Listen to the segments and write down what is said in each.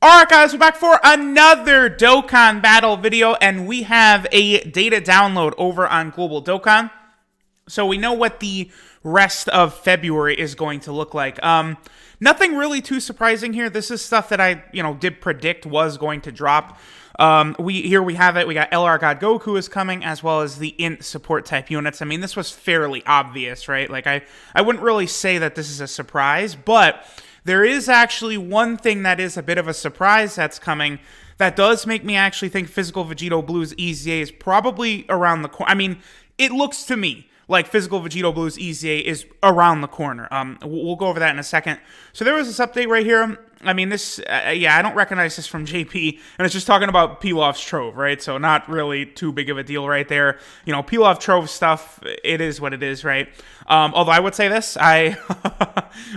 Alright guys, we're back for another Dokkan battle video, and we have a data download over on Global Dokkan. So we know what the rest of February is going to look like. Nothing really too surprising here. This is stuff that I, did predict was going to drop. Here we have it. We got LR God Goku is coming, as well as the Int support type units. I mean, this was fairly obvious, right? Like, I wouldn't really say that this is a surprise, but there is actually one thing that is a bit of a surprise that's coming that does make me actually think Physical Vegito Blues EZA is probably around the corner. I mean, it looks to me like Physical Vegito Blues EZA is around the corner. We'll go over that in a second. So there was this update right here. I mean, this, I don't recognize this from JP, and it's just talking about Pilov's Trove, right? So not really too big of a deal right there. Pilov Trove stuff, it is what it is, right? Although I would say this, I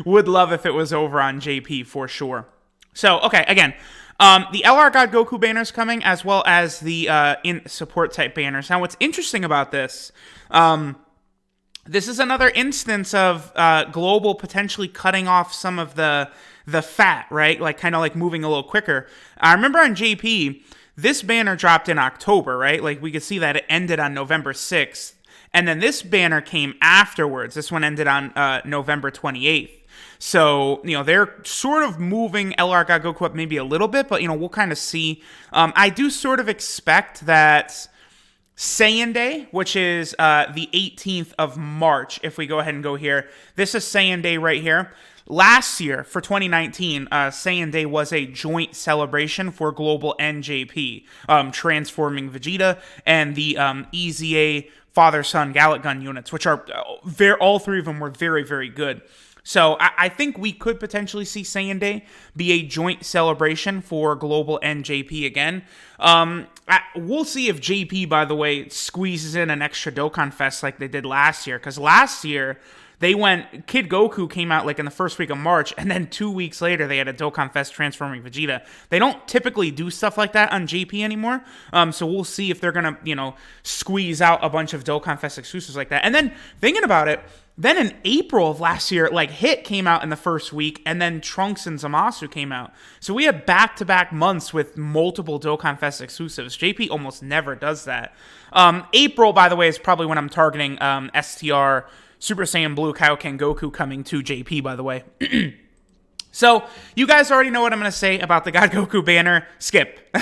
would love if it was over on JP for sure. So, okay, again, the LR God Goku banners coming, as well as the Int support type banners. Now, what's interesting about this, this is another instance of Global potentially cutting off some of the fat, right? Like, kind of like moving a little quicker. I remember on JP, this banner dropped in October, right? Like, we could see that it ended on November 6th. And then this banner came afterwards. This one ended on November 28th. So, they're sort of moving LR God Goku up maybe a little bit, but, we'll kind of see. I do sort of expect that SAIYAN Day, which is the 18th of March, if we go ahead and go here. This is SAIYAN Day right here. Last year, for 2019, SAIYAN Day was a joint celebration for Global and JP, transforming Vegeta and the EZA Father-Son Gallic Gun units, which are, all three of them were very, very good. So I think we could potentially see SAIYAN Day be a joint celebration for Global and JP again. We'll see if JP, by the way, squeezes in an extra Dokkan Fest like they did last year, because last year Kid Goku came out like in the first week of March, and then 2 weeks later they had a Dokkan Fest transforming Vegeta. They don't typically do stuff like that on JP anymore, so we'll see if they're gonna, squeeze out a bunch of Dokkan Fest exclusives like that. And then, thinking about it, then in April of last year, like, Hit came out in the first week, and then Trunks and Zamasu came out. So we had back-to-back months with multiple Dokkan Fest exclusives. JP almost never does that. April, by the way, is probably when I'm targeting STR Super Saiyan Blue Kaioken Goku coming to JP, by the way. So, you guys already know what I'm going to say about the God Goku banner. Skip.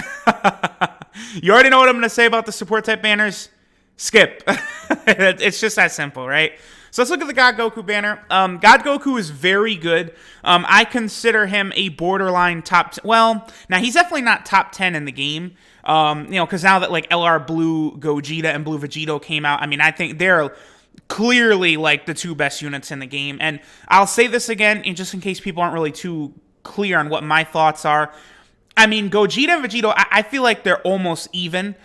You already know what I'm going to say about the support type banners. Skip. It's just that simple, right? So let's look at the God Goku banner. God Goku is very good. I consider him a borderline top... Well, now he's definitely not top 10 in the game. Because now that like LR Blue Gogeta and Blue Vegito came out, I mean, I think they're clearly like the two best units in the game. And I'll say this again, and just in case people aren't really too clear on what my thoughts are. I mean, Gogeta and Vegito, I feel like they're almost even.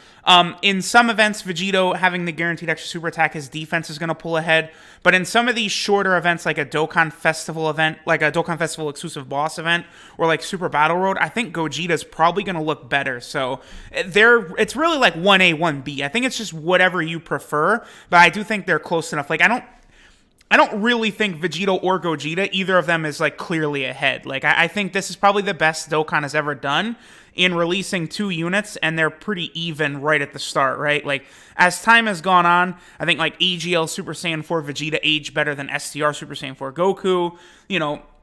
In some events, Vegito having the guaranteed extra super attack, his defense is going to pull ahead. But in some of these shorter events, like a Dokkan Festival event, like a Dokkan Festival exclusive boss event, or like Super Battle Road, I think Gogeta's probably going to look better. So it's really like 1A, 1B. I think it's just whatever you prefer, but I do think they're close enough. Like, I don't really think Vegito or Gogeta, either of them is like clearly ahead. Like, I think this is probably the best Dokkan has ever done in releasing two units, and they're pretty even right at the start, right? Like, as time has gone on, I think like EGL Super Saiyan 4 Vegeta aged better than STR Super Saiyan 4 Goku.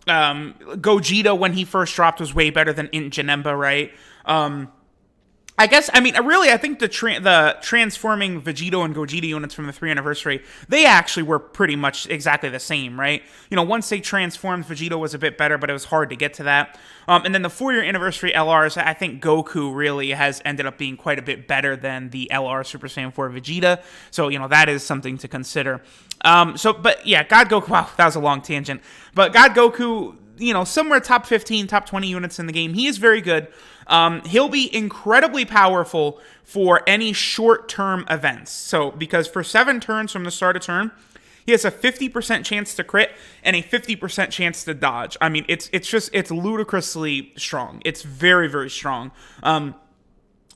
Gogeta, when he first dropped, was way better than Int Janemba, right? I think the transforming Vegito and Gogeta units from the 3 anniversary, they actually were pretty much exactly the same, right? Once they transformed, Vegito was a bit better, but it was hard to get to that. And then the 4-year anniversary LRs, I think Goku really has ended up being quite a bit better than the LR Super Saiyan 4 Vegeta. So, that is something to consider. But yeah, God Goku, wow, that was a long tangent. But God Goku, somewhere top 15, top 20 units in the game. He is very good. He'll be incredibly powerful for any short-term events. So, because for 7 turns from the start of turn, he has a 50% chance to crit and a 50% chance to dodge. I mean, it's ludicrously strong. It's very, very strong.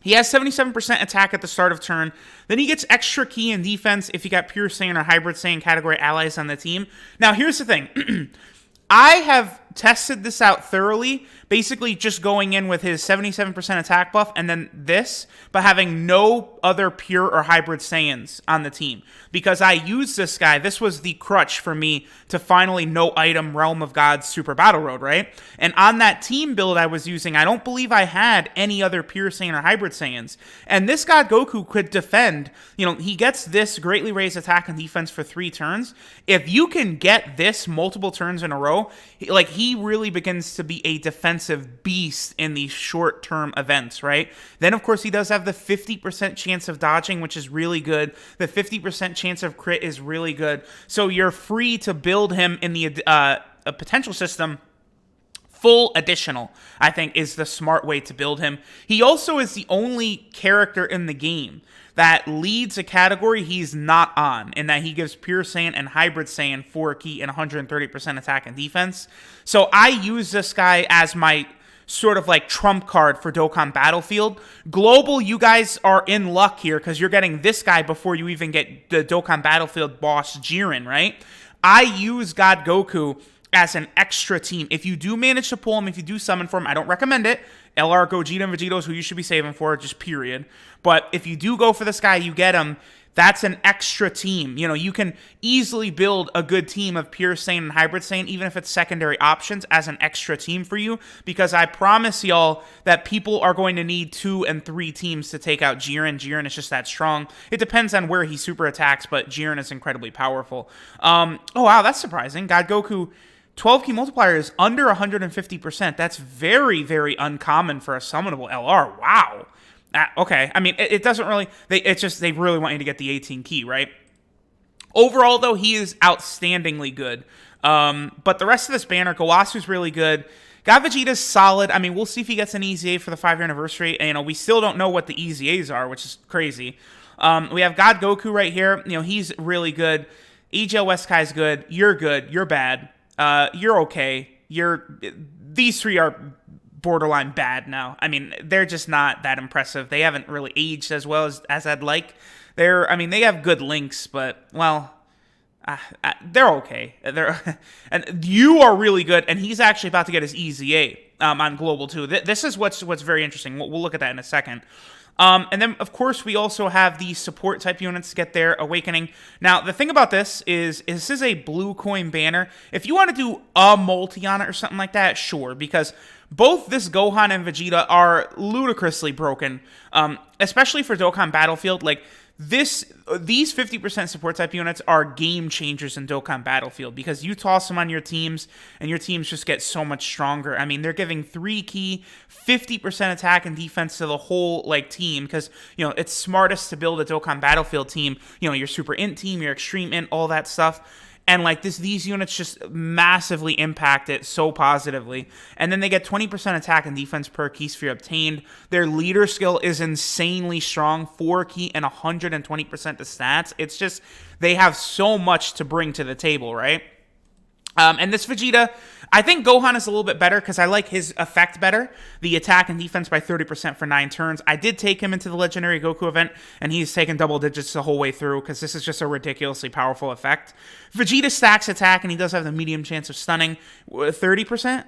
He has 77% attack at the start of turn. Then he gets extra key in defense if you got Pure Saiyan or Hybrid Saiyan category allies on the team. Now, here's the thing. I have tested this out thoroughly, basically just going in with his 77% attack buff and then this, but having no other pure or hybrid Saiyans on the team. Because I used this guy, this was the crutch for me to finally no item Realm of Gods Super Battle Road, right? And on that team build I was using, I don't believe I had any other pure Saiyan or hybrid Saiyans. And this God Goku could defend, he gets this greatly raised attack and defense for 3 turns. If you can get this multiple turns in a row, he really begins to be a defensive beast in these short-term events, right? Then, of course, he does have the 50% chance of dodging, which is really good. The 50% chance of crit is really good. So you're free to build him in the a potential system. Full additional, I think, is the smart way to build him. He also is the only character in the game that leads a category he's not on, in that he gives pure Saiyan and hybrid Saiyan 4 key and 130% attack and defense. So I use this guy as my sort of trump card for Dokkan Battlefield. Global, you guys are in luck here because you're getting this guy before you even get the Dokkan Battlefield boss Jiren, right? I use God Goku as an extra team. If you do manage to pull him, if you do summon for him, I don't recommend it. LR, Gogeta, and Vegeta is who you should be saving for, just period. But if you do go for this guy, you get him. That's an extra team. You can easily build a good team of pure Saiyan and hybrid Saiyan, even if it's secondary options, as an extra team for you. Because I promise y'all that people are going to need 2 and 3 teams to take out Jiren. Jiren is just that strong. It depends on where he super attacks, but Jiren is incredibly powerful. Oh, wow, that's surprising. God Goku, 12 key multiplier is under 150%. That's very, very uncommon for a summonable LR. Wow. Okay. I mean, it doesn't really... They really want you to get the 18 key, right? Overall, though, he is outstandingly good. But the rest of this banner, Gowasu's really good. God Vegeta's solid. I mean, we'll see if he gets an EZA for the 5-year anniversary. And, we still don't know what the EZAs are, which is crazy. We have God Goku right here. He's really good. EGL Westkai's good. You're good. You're bad. You're okay. These 3 are borderline bad now. I mean, they're just not that impressive. They haven't really aged as well as I'd like. They have good links, but, well, they're okay. And you are really good, and he's actually about to get his EZA on Global, too. This is what's very interesting. We'll look at that in a second. And then, of course, we also have the support type units to get their awakening. Now, the thing about this is this is a blue coin banner. If you want to do a multi on it or something like that, sure, because both this Gohan and Vegeta are ludicrously broken, especially for Dokkan Battlefield. These 50% support type units are game changers in Dokkan Battlefield because you toss them on your teams and your teams just get so much stronger. I mean, they're giving 3 key, 50% attack and defense to the whole team because, it's smartest to build a Dokkan Battlefield team, your super int team, your extreme int, all that stuff. And these units just massively impact it so positively. And then they get 20% attack and defense per key sphere obtained. Their leader skill is insanely strong, 4 key and 120% to stats. It's just, they have so much to bring to the table, right? And this Vegeta, I think Gohan is a little bit better because I like his effect better. The attack and defense by 30% for 9 turns. I did take him into the Legendary Goku event, and he's taken double digits the whole way through because this is just a ridiculously powerful effect. Vegeta stacks attack, and he does have the medium chance of stunning. 30%?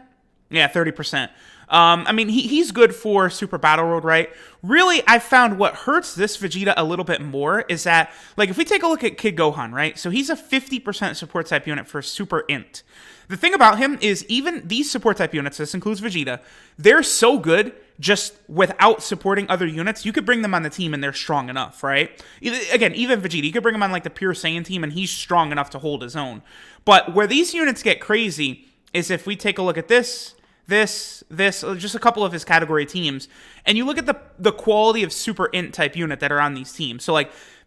Yeah, 30%. I mean, he's good for Super Battle Road, right? Really, I found what hurts this Vegeta a little bit more is that, if we take a look at Kid Gohan, right? So he's a 50% support type unit for Super Int. The thing about him is even these support type units, this includes Vegeta, they're so good just without supporting other units. You could bring them on the team and they're strong enough, right? Again, even Vegeta, you could bring him on the pure Saiyan team and he's strong enough to hold his own. But where these units get crazy is if we take a look at this, just a couple of his category teams, and you look at the quality of super int type unit that are on these teams. So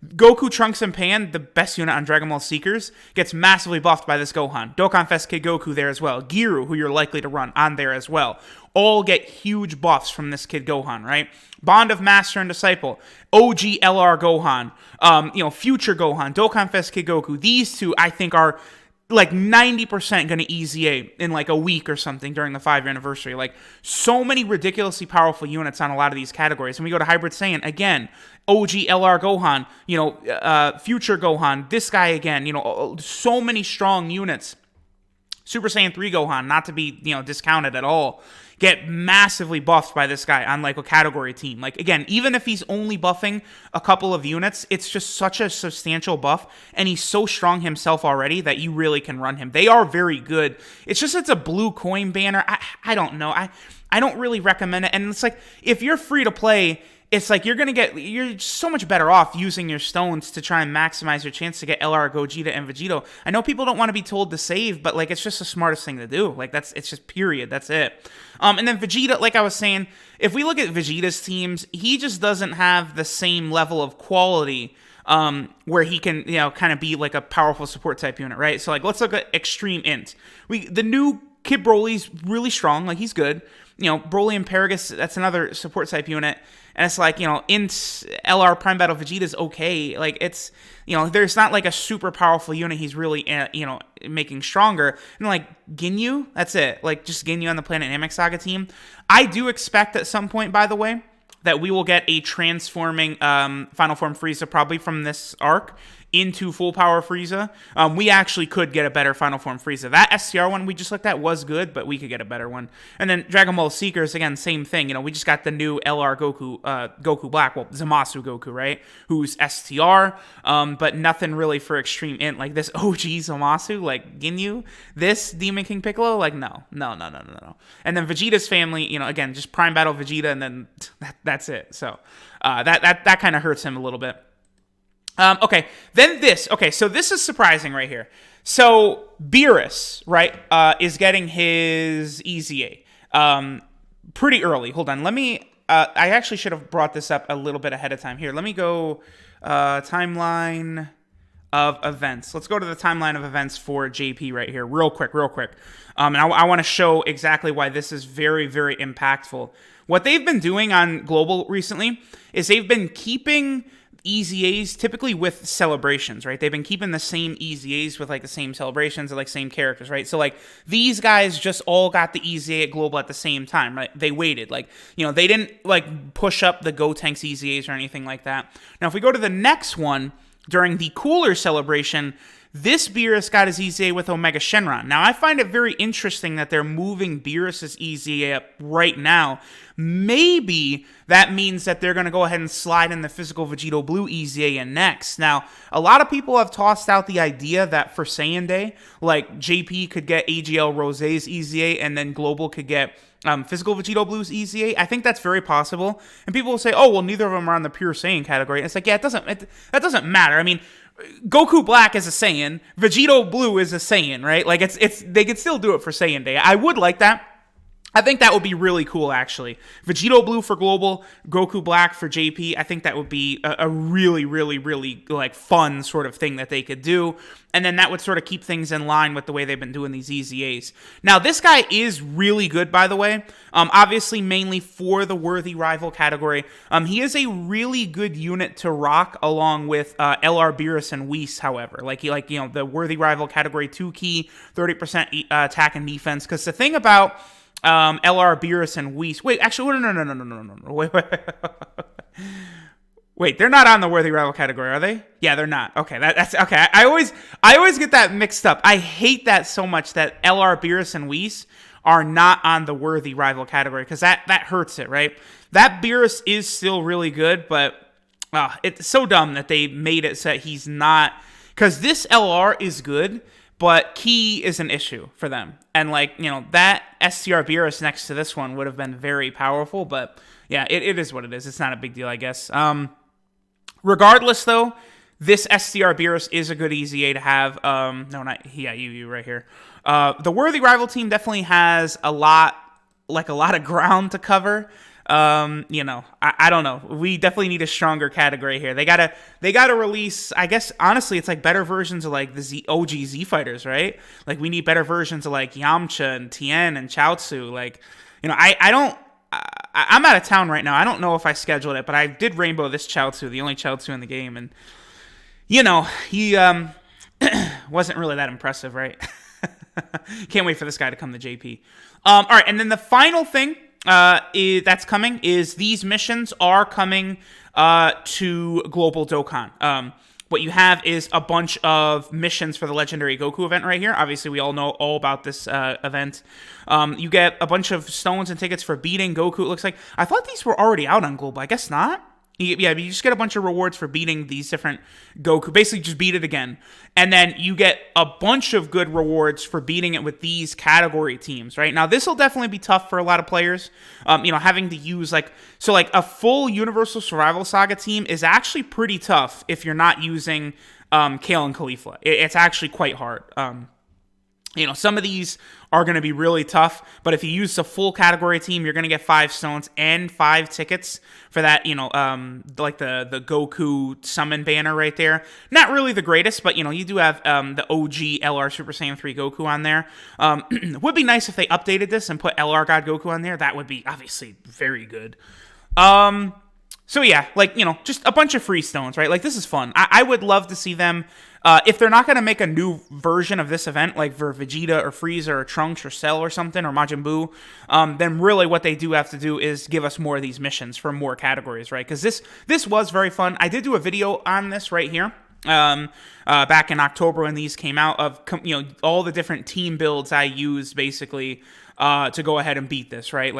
Goku, Trunks, and Pan, the best unit on Dragon Ball Seekers, gets massively buffed by this Gohan. Dokkan Fest Kid Goku there as well. Giru, who you're likely to run, on there as well. All get huge buffs from this Kid Gohan, right? Bond of Master and Disciple, OG LR Gohan, Future Gohan, Dokkan Fest Kid Goku. These 2, I think, are 90% going to EZA in a week or something during the 5-year anniversary. So many ridiculously powerful units on a lot of these categories. And we go to Hybrid Saiyan, again, OG LR Gohan, Future Gohan, this guy again, so many strong units. Super Saiyan 3 Gohan, not to be, discounted at all, get massively buffed by this guy on like a category team. Like, again, even if he's only buffing a couple of units, it's just such a substantial buff, and he's so strong himself already that you really can run him. They are very good. It's just it's a blue coin banner. I don't know. I don't really recommend it. And it's like, if you're free to play, it's like you're so much better off using your stones to try and maximize your chance to get LR, Gogeta, and Vegito. I know people don't want to be told to save, but like, it's just the smartest thing to do. Like, it's just period. That's it. And then Vegeta, like I was saying, if we look at Vegeta's teams, he just doesn't have the same level of quality where he can, kind of be like a powerful support type unit, right? So like, let's look at Extreme Int. The new Kid Broly's really strong. Like, he's good. Broly and Paragus, that's another support type unit. And it's like, Int LR Prime Battle Vegeta's okay. Like, it's, there's not like a super powerful unit he's really, making stronger. And like, Ginyu, that's it. Like, just Ginyu on the Planet Namek Saga team. I do expect at some point, by the way, that we will get a transforming Final Form Frieza probably from this arc into full power Frieza. We actually could get a better Final Form Frieza. That STR one we just looked at was good, but we could get a better one. And then Dragon Ball Seekers, again, same thing. We just got the new LR Goku Black, well, Zamasu Goku, right? Who's STR, but nothing really for Extreme Int. Like this OG Zamasu, like Ginyu, this Demon King Piccolo, like no. And then Vegeta's family, again, just Prime Battle Vegeta, and then that's it. So that kind of hurts him a little bit. Okay, then this. Okay, so this is surprising right here. So Beerus, right, is getting his EZA pretty early. Hold on, let me. I actually should have brought this up a little bit ahead of time. Here, let me go timeline of events. Let's go to the timeline of events for JP right here, real quick. And I want to show exactly why this is very, very impactful. What they've been doing on Global recently is they've been keeping EZAs typically with celebrations, right? They've been keeping the same EZAs with like the same celebrations and like same characters, right? So like these guys just all got the EZA at Global at the same time, right? They waited, like, they didn't like push up the Gotenks EZAs or anything like that. Now, if we go to the next one during the Cooler celebration, this Beerus got his EZA with Omega Shenron. Now, I find it very interesting that they're moving Beerus' EZA up right now. Maybe that means that they're going to go ahead and slide in the physical Vegito Blue EZA in next. Now, a lot of people have tossed out the idea that for Saiyan Day, like JP could get AGL Rosé's EZA and then Global could get physical Vegito Blue's EZA. I think that's very possible. And people will say, oh, well, neither of them are on the pure Saiyan category. And it's like, yeah, that doesn't matter. I mean, Goku Black is a Saiyan, Vegito Blue is a Saiyan, right? Like they could still do it for Saiyan Day. I would like that. I think that would be really cool, actually. Vegito Blue for Global, Goku Black for JP. I think that would be a really, really, really like fun sort of thing that they could do. And then that would sort of keep things in line with the way they've been doing these EZAs. Now, this guy is really good, by the way. Obviously, mainly for the worthy rival category. He is a really good unit to rock along with LR Beerus and Whis, however. The worthy rival category 2 key, 30% attack and defense. Because the thing about LR Beerus and Whis. Wait, actually, no. Wait, they're not on the worthy rival category, are they? Yeah, they're not. Okay, that's okay. I always get that mixed up. I hate that so much that LR Beerus and Whis are not on the worthy rival category because that hurts it, right? That Beerus is still really good, but it's so dumb that they made it so that he's not, because this LR is good, but key is an issue for them. And that STR Beerus next to this one would have been very powerful, but yeah, it is what it is. It's not a big deal, I guess. Regardless, though, this STR Beerus is a good EZA to have. You right here. The worthy rival team definitely has a lot of ground to cover. I don't know. We definitely need a stronger category here. They gotta release, I guess, honestly, it's like better versions of like the OG Z fighters, right? Like we need better versions of like Yamcha and Tien and Chaozu. I'm out of town right now. I don't know if I scheduled it, but I did rainbow this Chaozu, the only Chaozu in the game. And, he wasn't really that impressive, right? Can't wait for this guy to come to JP. All right, and then the final thing that's coming is these missions are coming to Global Dokkan. what you have is a bunch of missions for the Legendary Goku event right here. Obviously, we all know all about this event. You get a bunch of stones and tickets for beating Goku, it looks like. I thought these were already out on Global. I guess not. Yeah, you just get a bunch of rewards for beating these different Goku. Basically, just beat it again. And then you get a bunch of good rewards for beating it with these category teams, right? Now, this will definitely be tough for a lot of players. Having to use, a full Universal Survival Saga team is actually pretty tough if you're not using Kale and Khalifa. It's actually quite hard. Some of these are going to be really tough, but if you use a full category team, you're going to get 5 stones and 5 tickets for that, the Goku summon banner right there. Not really the greatest, but, you do have the OG LR Super Saiyan 3 Goku on there. Would be nice if they updated this and put LR God Goku on there. That would be, obviously, very good. So yeah, just a bunch of free stones, right? This is fun. I would love to see them, if they're not going to make a new version of this event, like for Vegeta or Frieza or Trunks or Cell or something, or Majin Buu, then really what they do have to do is give us more of these missions for more categories, right? Because this was very fun. I did do a video on this right here. Back in October when these came out, of all the different team builds I used basically to go ahead and beat this, right?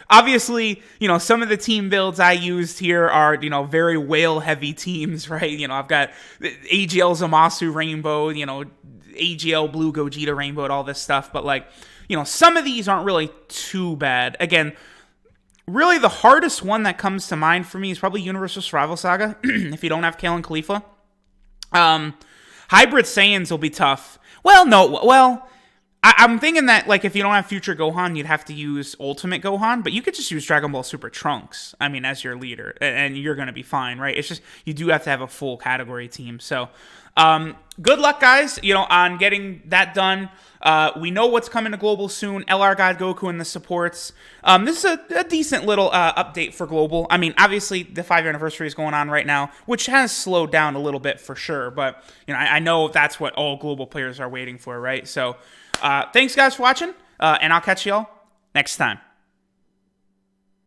Obviously, some of the team builds I used here are, very whale heavy teams, right? I've got AGL Zamasu Rainbow, AGL Blue Gogeta Rainbow, and all this stuff, but some of these aren't really too bad. Again, really the hardest one that comes to mind for me is probably Universal Survival Saga, if you don't have Kale and Khalifa. Hybrid Saiyans will be tough. I'm thinking that, if you don't have Future Gohan, you'd have to use Ultimate Gohan, but you could just use Dragon Ball Super Trunks, as your leader, and you're going to be fine, right? It's just, you do have to have a full category team. So, good luck, guys, on getting that done. We know what's coming to Global soon. LR God Goku and the supports. This is a decent little update for Global. Obviously, the 5-year anniversary is going on right now, which has slowed down a little bit for sure, but, I know that's what all Global players are waiting for, right? So, thanks, guys, for watching, and I'll catch y'all next time.